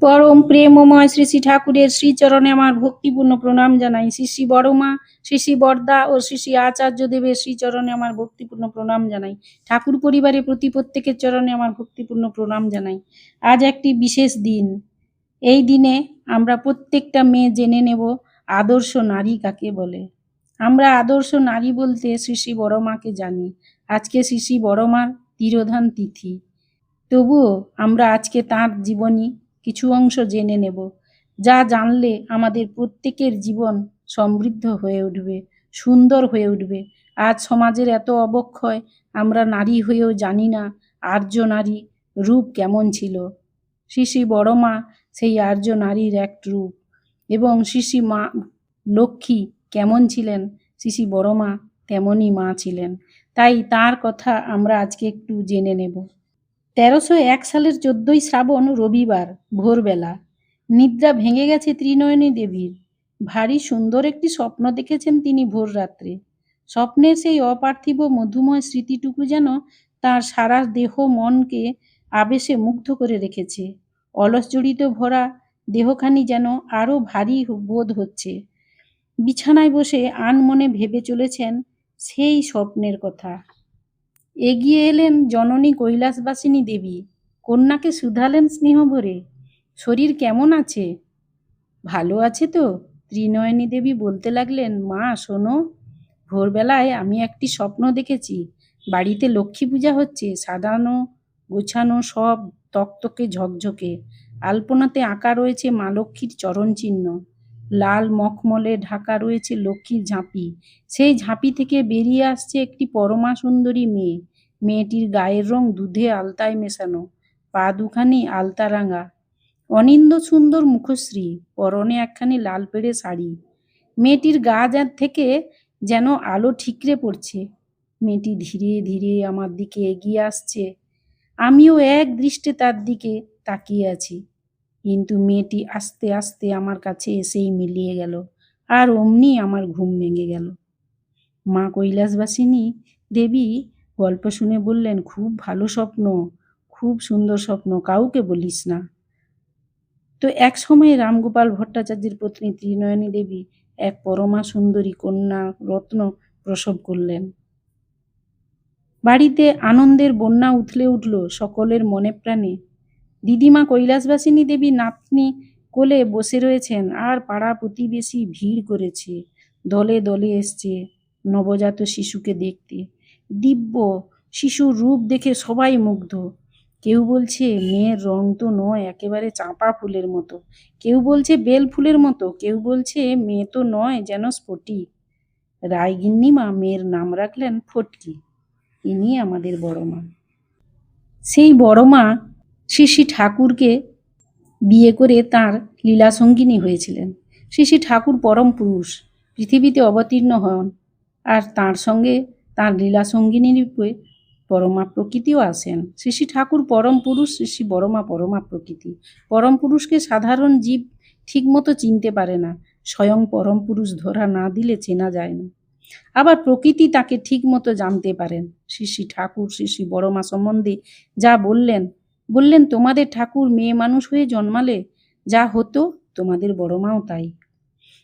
পরম প্রেমময় শ্রী শ্রী ঠাকুরের শ্রীচরণে আমার ভক্তিপূর্ণ প্রণাম জানাই। শ্রী শ্রী বড়মা, শ্রী শ্রী বরদা ও শ্রী শ্রী আচার্য দেবের শ্রীচরণে আমার ভক্তিপূর্ণ প্রণাম জানাই। ঠাকুর পরিবারের প্রত্যেকের চরণে আমার ভক্তিপূর্ণ প্রণাম জানাই। আজ একটি বিশেষ দিন। এই দিনে আমরা প্রত্যেকটা মেয়ে জেনে নেব আদর্শ নারী কাকে বলে। আমরা আদর্শ নারী বলতে শ্রী শ্রী বড়মাকে জানি। আজকে শ্রী শ্রী বড়মার তিরোধান তিথি। তবুও আমরা আজকে তাঁর জীবনী কিছু অংশ জেনে নেব, যা জানলে আমাদের প্রত্যেকের জীবন সমৃদ্ধ হয়ে উঠবে, সুন্দর হয়ে উঠবে। আজ সমাজের এত অবক্ষয়, আমরা নারী হয়েও জানি না আর্য নারী রূপ কেমন ছিল। শ্রী শ্রী বড়মা সেই আর্য নারীর এক রূপ, এবং শ্রী শ্রী মা লক্ষ্মী কেমন ছিলেন, শ্রী শ্রী বড়মা তেমনই মা ছিলেন। তাই তার কথা আমরা আজকে একটু জেনে নেব। ১৩০১ সালের ১৪ই শ্রাবণ রবিবার ভোরবেলা নিদ্রা ভেঙে গেছে ত্রিনয়নী দেবীর। ভারী সুন্দর একটি স্বপ্ন দেখেছেন তিনি ভোর রাত্রে। স্বপ্নের সেই অপার্থিব মধুময় স্মৃতিটুকু যেন তার সারা দেহ মনকে আবেশে মুগ্ধ করে রেখেছে। অলস জড়িত ভরা দেহখানি যেন আরো ভারী বোধ হচ্ছে। বিছানায় বসে আনমনে ভেবে চলেছেন সেই স্বপ্নের কথা। এগিয়ে এলেন জননী কৈলাসবাসিনী দেবী। কন্যাকে শুধালেন স্নেহ ভরে, শরীর কেমন আছে? ভালো আছে তো? ত্রিনয়নী দেবী বলতে লাগলেন, মা শোনো, ভোরবেলায় আমি একটি স্বপ্ন দেখেছি। বাড়িতে লক্ষ্মী পূজা হচ্ছে, সাজানো গোছানো সব তকতকে ঝকঝকে। আলপনাতে আঁকা রয়েছে মা লক্ষ্মীর চরণ চিহ্ন। লাল মখমলে ঢাকা রয়েছে লক্ষ্মীর ঝাঁপি। সেই ঝাঁপি থেকে বেরিয়ে আসছে একটি পরমা সুন্দরী মেয়ে। মেয়েটির গায়ের রং দুধে আলতায় মেশানো, পা দুখানি আলতা রাঙা, অনিন্দ্য সুন্দর মুখশ্রী, পরনে একখানি লাল পেড়ে শাড়ি। মেয়েটির গা থেকে যেন আলো ঠিকরে পড়ছে। মেয়েটি ধীরে ধীরে আমার দিকে এগিয়ে আসছে। আমিও এক দৃষ্টে তার দিকে তাকিয়ে আছি। কিন্তু মেয়েটি আস্তে আস্তে আমার কাছে এসেই মিলিয়ে গেল, আর অমনি আমার ঘুম ভেঙে গেল। মা কৈলাসবাসিনী দেবী গল্প শুনে বললেন, খুব ভালো স্বপ্ন, খুব সুন্দর স্বপ্ন, কাউকে বলিস না। তো এক সময়ে রামগোপাল ভট্টাচার্যের পত্নী ত্রিনয়নী দেবী এক পরমা সুন্দরী কন্যা রত্ন প্রসব করলেন। বাড়িতে আনন্দের বন্যা উথলে উঠল সকলের মনে প্রাণে। দিদিমা কৈলাসবাসিনী দেবী নাতনি কোলে বসে রয়েছেন, আর পাড়া প্রতিবেশী ভিড় করেছে, দলে দলে এসছে নবজাত শিশুকে দেখতে। দিব্য শিশুর রূপ দেখে সবাই মুগ্ধ। কেউ বলছে মেয়ের রং তো নয়, একেবারে চাঁপা ফুলের মতো। কেউ বলছে বেল ফুলের মতো। কেউ বলছে মেয়ে তো নয়, যেন স্ফটিক। রায়গিন্নিমা মেয়ের নাম রাখলেন ফটকি। ইনি আমাদের বড় মা। সেই বড় মা শ্রী শ্রী ঠাকুরকে বিয়ে করে তাঁর লীলাসঙ্গিনী হয়েছিলেন। শ্রী শ্রী ঠাকুর পরম পুরুষ পৃথিবীতে অবতীর্ণ হন, আর তাঁর সঙ্গে তাঁর লীলাসঙ্গিনী রূপে পরমা প্রকৃতিও আসেন। শ্রী শ্রী ঠাকুর পরম পুরুষ, শ্রী শ্রী বড়মা পরমা প্রকৃতি। পরম পুরুষকে সাধারণ জীব ঠিকমতো চিনতে পারে না। স্বয়ং পরম পুরুষ ধরা না দিলে চেনা যায় না। আবার প্রকৃতি তাকে ঠিকমতো জানতে পারেন। শ্রী শ্রী ঠাকুর শ্রী শ্রী বড়মা সম্বন্ধে যা বললেন, তোমাদের ঠাকুর মেয়ে মানুষ হয়ে জন্মালে যা হতো, তোমাদের বড়মাও তাই।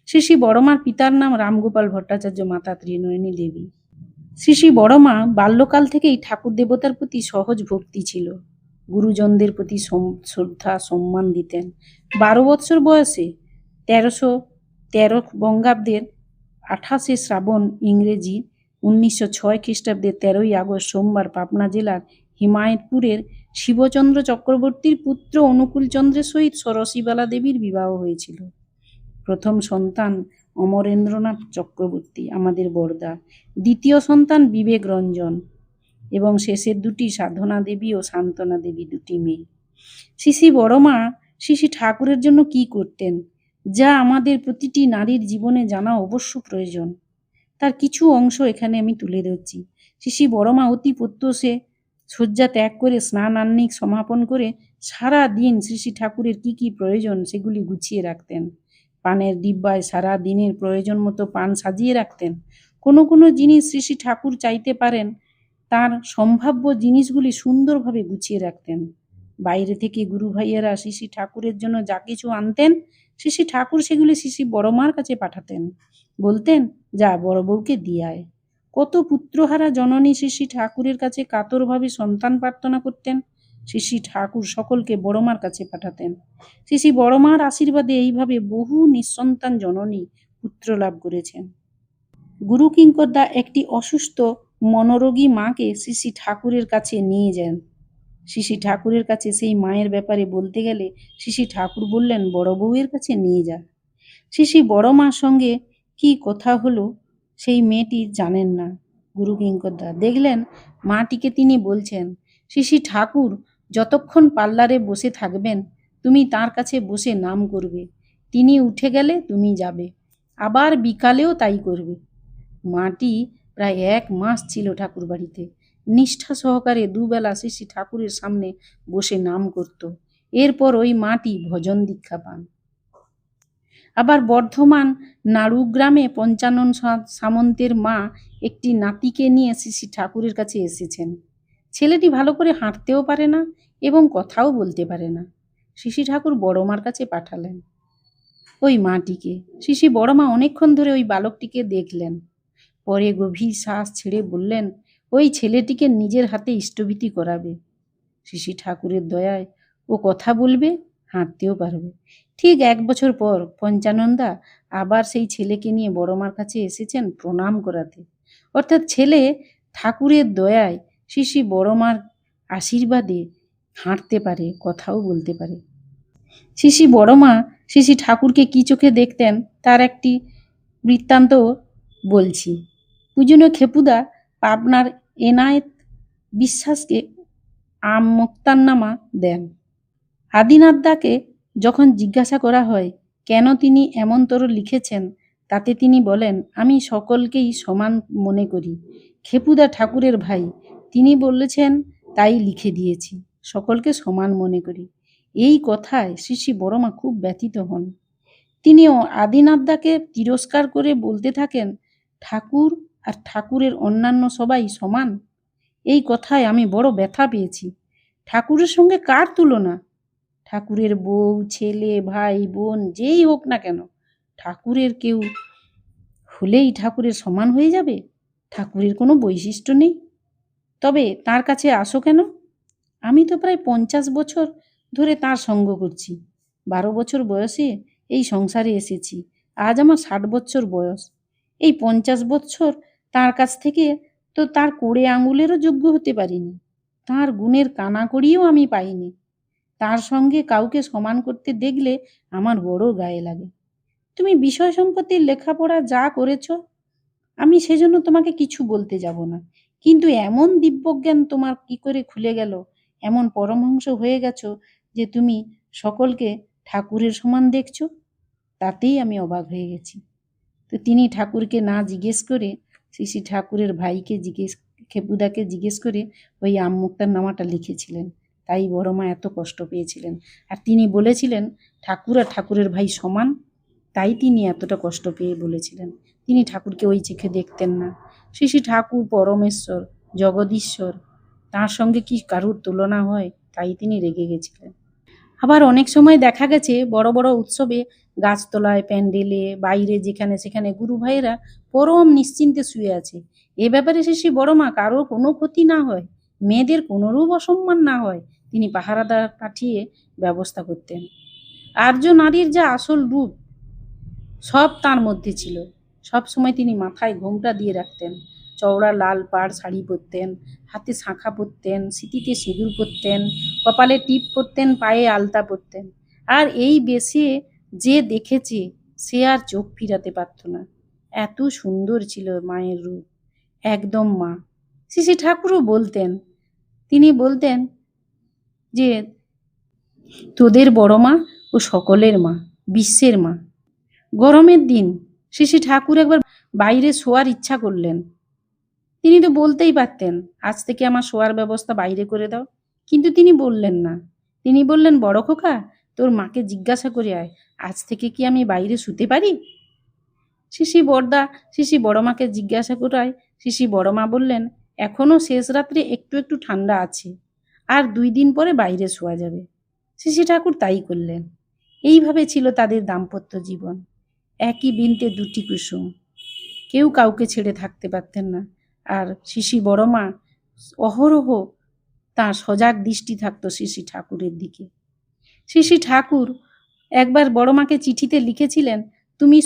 শ্রী শ্রী বড়মার পিতার নাম রামগোপাল ভট্টাচার্য, মাতা ত্রিনয়নী দেবী। শ্রী শ্রী বড়মা বাল্যকাল থেকেই ঠাকুর দেবতার প্রতি সহজ ভক্তি ছিল। গুরুজনদের প্রতি শ্রদ্ধা সম্মান দিতেন। 12 বৎসর বয়সে 1313 বঙ্গাব্দের 28শে শ্রাবণ ইংরেজি 1906 খ্রিস্টাব্দের 13ই আগস্ট সোমবার পাবনা জেলার হিমায়তপুরের শিবচন্দ্র চক্রবর্তীর পুত্র অনুকূলচন্দ্রের সহিত ষোড়শীবালা দেবীর বিবাহ হয়েছিল। প্রথম সন্তান অমরেন্দ্রনাথ চক্রবর্তী, আমাদের বরদা। দ্বিতীয় সন্তান বিবেক রঞ্জন, এবং শেষের দুটি সাধনা দেবী ও সান্ত্বনা দেবী, দুটি মেয়ে। শ্রী শ্রী বড়মা শ্রী শ্রী ঠাকুরের জন্য কি করতেন, যা আমাদের প্রতিটি নারীর জীবনে জানা অবশ্য প্রয়োজন। তার কিছু অংশ এখানে আমি তুলে ধরছি। শ্রী শ্রী বড়মা অতি প্রত্যুষে শয্যা ত্যাগ করে স্নান আহ্নিক সমাপন করে সারা দিন শ্রী শ্রী ঠাকুরের কি কি প্রয়োজন সেগুলি গুছিয়ে রাখতেন। পানের ডিব্বায় সারা দিনের প্রয়োজন মতো পান সাজিয়ে রাখতেন। কোনো কোনো জিনিস শ্রী শ্রী ঠাকুর চাইতে পারেন, তার সম্ভাব্য জিনিসগুলি সুন্দরভাবে গুছিয়ে রাখতেন। বাইরে থেকে গুরু ভাইয়েরা শ্রী ঠাকুরের জন্য যা কিছু আনতেন, শ্রী ঠাকুর সেগুলি শ্রী বড় মার কাছে পাঠাতেন। বলতেন, যা বড় বউকে দিয়ে আয়। কত পুত্রহারা জননী শ্রী ঠাকুরের কাছে কাতরভাবে সন্তান প্রার্থনা করতেন। শ্রী ঠাকুর সকলকে বড় মার কাছে পাঠাতেন। শ্রী বড় মার আশীর্বাদে এইভাবে বহু নিঃসন্তান জননী পুত্র লাভ করেছেন। গুরু কিঙ্করদা একটি অসুস্থ মনোরোগী মাকে শ্রী ঠাকুরের কাছে নিয়ে যান। শ্রী ঠাকুরের কাছে সেই মায়ের ব্যাপারে বলতে গেলে শ্রী ঠাকুর বললেন, বড় বউয়ের কাছে নিয়ে যা। শ্রী বড় মার সঙ্গে কি কথা হলো সেই মেয়েটি জানেন না। গুরু কিঙ্করদা দেখলেন মাটিকে তিনি বলছেন, শ্রী ঠাকুর যতক্ষণ পার্লারে বসে থাকবেন তুমি তার কাছে বসে নাম করবে, তিনি উঠে গেলে তুমি যাবে, আবার বিকালেও তাই করবে। মাটি প্রায় 1 মাস ছিল ঠাকুর বাড়িতে, নিষ্ঠা সহকারে দুবেলা শ্রী ঠাকুরের সামনে বসে নাম করত। এরপর ওই মাটি ভজন দীক্ষা পান। আবার বর্ধমান নাড়ুগ্রামে পঞ্চানন সামন্তের মা একটি নাতিকে নিয়ে শ্রী ঠাকুরের কাছে এসেছেন। ছেলেটি ভালো করে হাঁটতেও পারে না এবং কথাও বলতে পারে না। শ্রী ঠাকুর বড় মার কাছে পাঠালেন ওই মাটিকে। শ্রী বড় মা অনেকক্ষণ ধরে ওই বালকটিকে দেখলেন, পরে গভীর শ্বাস ছেড়ে বললেন, ওই ছেলেটিকে নিজের হাতে ইষ্টভীতি করাবে। শ্রী ঠাকুরের দয়ায় ও কথা বলবে, হাঁটতেও পারবে। ঠিক 1 বছর পর পঞ্চানন্দা আবার সেই ছেলেকে নিয়ে বড় মার কাছে এসেছেন প্রণাম করাতে। অর্থাৎ ছেলে ঠাকুরের দয়ায় শ্রী বড় মার আশীর্বাদে হাঁটতে পারে, কথাও বলতে পারে। শ্রী বড় মা শ্রী ঠাকুরকে কি চোখে দেখতেন তার একটি বৃত্তান্ত বলছি। পূজনীয় খেপুদা পাবনার এনায়েত বিশ্বাসকে মুক্তারনামা দেন। আদিনাথদাকে যখন জিজ্ঞাসা করা হয় কেন তিনি এমনতর লিখেছেন, তাতে তিনি বলেন, আমি সকলকেই সমান মনে করি। খেপুদা ঠাকুরের ভাই, তিনি বলেছেন তাই লিখে দিয়েছি, সকলকে সমান মনে করি। এই কথায় শ্রী বড়মা খুব ব্যথিত হন। তিনিও আদিনাথদাকে তিরস্কার করে বলতে থাকেন, ঠাকুর আর ঠাকুরের অন্যান্য সবাই সমান। এই কথায় আমি বড় ব্যথা পেয়েছি। ঠাকুরের সঙ্গে কার তুলনা? ঠাকুরের বউ, ছেলে, ভাই, বোন যেই হোক না কেন, ঠাকুরের কেউ হলেই ঠাকুরের সমান হয়ে যাবে? ঠাকুরের কোনো বৈশিষ্ট্য নেই? তবে তার কাছে আসো কেন? আমি তো প্রায় 50 বছর ধরে তার সঙ্গ করছি। 12 বছর বয়সে এই সংসারে এসেছি, আজ আমার 60 বছর বয়স। এই 50 বছর তার কাছ থেকে তো তার কোড়ে আঙুলেরও যোগ্য হতে পারিনি। তার গুণের কানাকড়িও আমি পাইনি। তার সঙ্গে কাউকে সমান করতে দেখলে আমার বড় গায়ে লাগে। তুমি বিষয় সম্পত্তির লেখাপড়া যা করেছ, আমি সেজন্য তোমাকে কিছু বলতে যাব না, কিন্তু এমন দিব্যজ্ঞান তোমার কি করে খুলে গেল, এমন পরমহংস হয়ে গেছো যে তুমি সকলকে ঠাকুরের সমান দেখছো, তাতেই আমি অবাক হয়ে গেছি। তো তিনি ঠাকুরকে না জিজ্ঞেস করে শ্রী ঠাকুরের ভাইকে খেপুদাকে জিজ্ঞেস করে ওই মুক্তার নামাটা লিখেছিলেন। তাই বড় মা এত কষ্ট পেয়েছিলেন। আর তিনি বলেছিলেন ঠাকুর আর ঠাকুরের ভাই সমান, তাই তিনি এতটা কষ্ট পেয়ে বলেছিলেন। তিনি ঠাকুরকে ওই চোখে দেখতেন না। শ্রী ঠাকুর পরমেশ্বর, জগদীশ্বর, তার সঙ্গে কি কারুর তুলনা হয়? তাই তিনি রেগে গেছিলেন। আবার অনেক সময় দেখা গেছে বড় বড় উৎসবে গাছতলায়, প্যান্ডেলে, বাইরে যেখানে সেখানে গুরু ভাইয়েরা পরম নিশ্চিন্তে শুয়ে আছে। এ ব্যাপারে শ্রী বড় মা কারোর কোনো ক্ষতি না হয়, মেয়েদের কোনোরূপ অসম্মান না হয়, তিনি পাহারাদার পাঠিয়ে ব্যবস্থা করতেন। আর্য নারীর যা আসল রূপ সব তার মধ্যে ছিল। সব সময় তিনি মাথায় ঘোমটা দিয়ে রাখতেন, চওড়া লাল পাড় শাড়ি পরতেন, হাতে শাঁখা পরতেন, সিঁথিতে সিঁদুর পরতেন, কপালে টিপ পরতেন, পায়ে আলতা পরতেন। আর এই বেশে যে দেখেছে সে আর চোখ ফিরাতে পারত না। এত সুন্দর ছিল মায়ের রূপ, একদম মা। শ্রী ঠাকুরও বলতেন, তিনি বলতেন যে তোদের বড় মা ও সকলের মা, বিশ্বের মা। গরমের দিন শ্রী ঠাকুর একবার বাইরে শোয়ার ইচ্ছা করলেন। তিনি তো বলতেই পারতেন, আজ থেকে আমার শোয়ার ব্যবস্থা বাইরে করে দাও, কিন্তু তিনি বললেন না। তিনি বললেন, বড় খোকা, তোর মাকে জিজ্ঞাসা করে আয়, আজ থেকে কি আমি বাইরে শুতে পারি? শ্রী বড় মাকে জিজ্ঞাসা করায় শ্রী বড় মা বললেন, এখনো শেষ রাত্রে একটু একটু ঠান্ডা আছে, আর 2 দিন পরে বাইরে শোয়া যাবে। শ্রী ঠাকুর তাই করলেন। এইভাবে ছিল তাদের দাম্পত্য জীবন। একই বৃন্তে দুটি কুসুম। কেউ কাউকে ছেড়ে থাকতে পারতেন না। আর শ্রী বড়মা অহরহ তাঁর সজাগ দৃষ্টি থাকতো শ্রী ঠাকুরের দিকে। শ্রী ঠাকুর একবার বড়মাকে চিঠিতে লিখেছিলেন, তুমি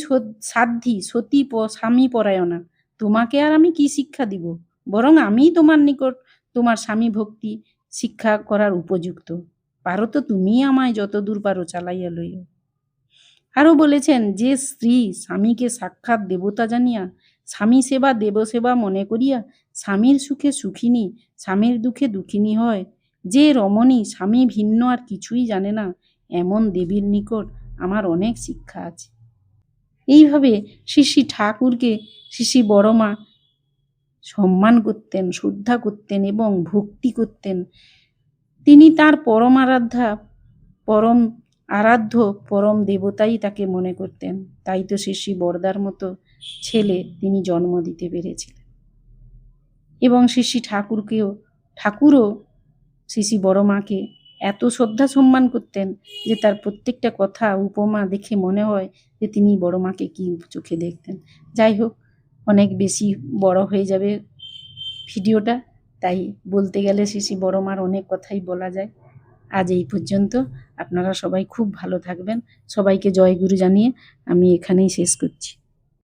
সাধ্বী সতী স্বামী পরায়ণা, তোমাকে আর আমি কি শিক্ষা দিব, বরং আমিই তোমার নিকট তোমার স্বামী ভক্তি শিক্ষা করার উপযুক্ত। পারো তো তুমি আমায় যতদূর পারো চালাইয়া লইও। আরও বলেছেন, যে স্ত্রী স্বামীকে সাক্ষাৎ দেবতা জানিয়া স্বামী সেবা দেবসেবা মনে করিয়া স্বামীর সুখে সুখিনী স্বামীর দুঃখে দুঃখিনী হয়, যে রমণী স্বামী ভিন্ন আর কিছুই জানে না, এমন দেবীর নিকট আমার অনেক শিক্ষা আছে। এইভাবে শ্রী ঠাকুরকে শ্রী বড়মা সম্মান করতেন, শ্রদ্ধা করতেন এবং ভক্তি করতেন। তিনি তার পরম আরাধ্য পরম দেবতাই তাকে মনে করতেন। তাই তো শ্রী বরদার মতো ছেলে তিনি জন্ম দিতে পেরেছিলেন। এবং শ্রী ঠাকুরও শ্রী বড়মাকে এত শ্রদ্ধা সম্মান করতেন যে তার প্রত্যেকটা কথা উপমা দেখে মনে হয় যে তিনি বড়মাকে কি চোখে দেখতেন। যাই হোক, অনেক বেশি বড় হয়ে যাবে ভিডিওটা, তাই বলতে গেলে শ্রী বড়মার অনেক কথাই বলা যায়। আজ এই পর্যন্ত। আপনারা সবাই খুব ভালো থাকবেন। সবাইকে জয় গুরু জানিয়ে আমি এখানেই শেষ করছি।